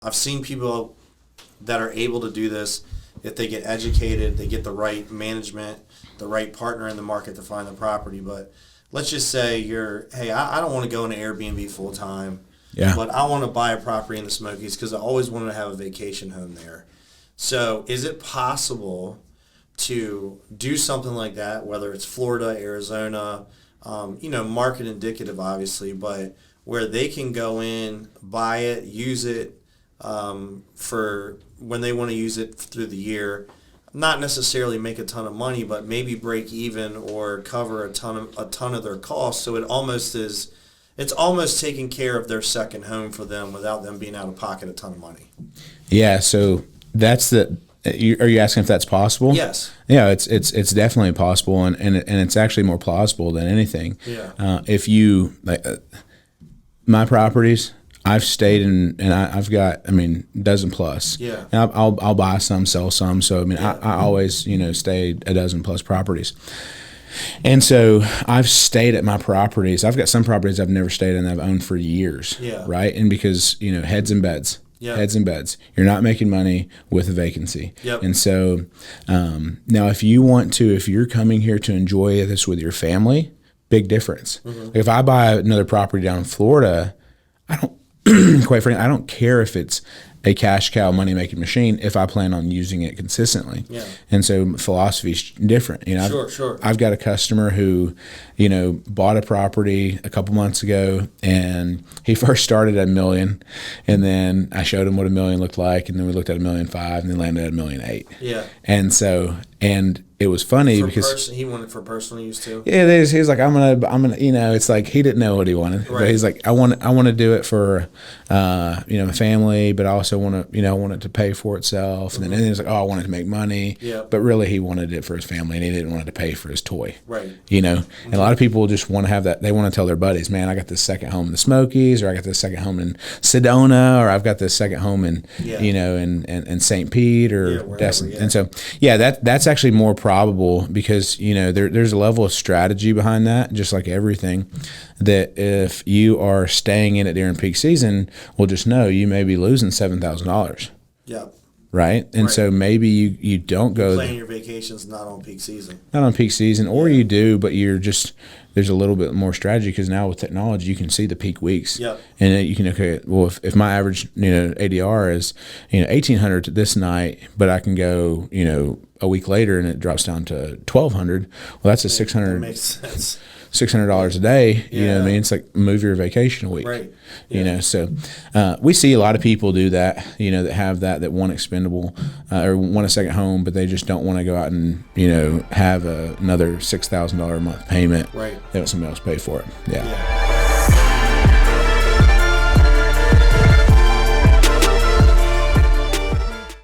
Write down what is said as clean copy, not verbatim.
I've seen people that are able to do this if they get educated, they get the right management, the right partner in the market to find the property. But let's just say I don't want to go into Airbnb full time, but I want to buy a property in the Smokies because I always wanted to have a vacation home there. So is it possible to do something like that, whether it's Florida, Arizona, market indicative, obviously, but where they can go in, buy it, use it for when they want to use it through the year, not necessarily make a ton of money, but maybe break even or cover a ton of their costs. So it's almost taking care of their second home for them without them being out of pocket a ton of money. Yeah. So that's are you asking if that's possible? Yes. Yeah, it's definitely possible, and it's actually more plausible than anything. Yeah. If you my properties, I've stayed in, and I've got, dozen plus. Yeah. And I'll buy some, sell some. So I always stay a dozen plus properties. And so I've stayed at my properties. I've got some properties I've never stayed in that I've owned for years. Yeah. Right. And because heads and beds. Yeah. Heads and beds. You're not making money with a vacancy. Yep. And so now if you're coming here to enjoy this with your family, big difference. Mm-hmm. Like if I buy another property down in Florida, quite frankly, I don't care if it's a cash cow money making machine if I plan on using it consistently. Yeah. And so philosophy's different. Sure. I've got a customer who, bought a property a couple months ago, and he first started at $1 million, and then I showed him what $1 million looked like, and then we looked at $1.5 million, and then landed at $1.8 million. Yeah. And it was funny because he wanted for personal use too. Yeah, it is. He was like, I'm gonna. It's like he didn't know what he wanted, right. But he's like, I want to do it for, my family, but I also want to, want it to pay for itself. Mm-hmm. And then he was like, I wanted to make money. Yeah. But really, he wanted it for his family, and he didn't want it to pay for his toy. Right. Mm-hmm. And a lot of people just want to have that. They want to tell their buddies, man, I got this second home in the Smokies, or I got this second home in Sedona, or I've got this second home in, in St. Pete or Destin. And so, that's actually more probable because there's a level of strategy behind that, just like everything. That if you are staying in it during peak season, well, just know you may be losing $7,000. Yeah. Right, and so maybe you don't go. Planning your vacations not on peak season. Not on peak season, or you do, but there's a little bit more strategy because now with technology you can see the peak weeks. Yep. And you can if my average ADR is 1,800 this night, but I can go a week later and it drops down to 1,200. Well, that's a $600. That makes sense. $600 a day, you know what I mean? It's like move your vacation a week, right? So we see a lot of people do that, that have that want expendable or want a second home, but they just don't want to go out and, have another $6,000 a month payment. Right. They want somebody else pay for it. Yeah.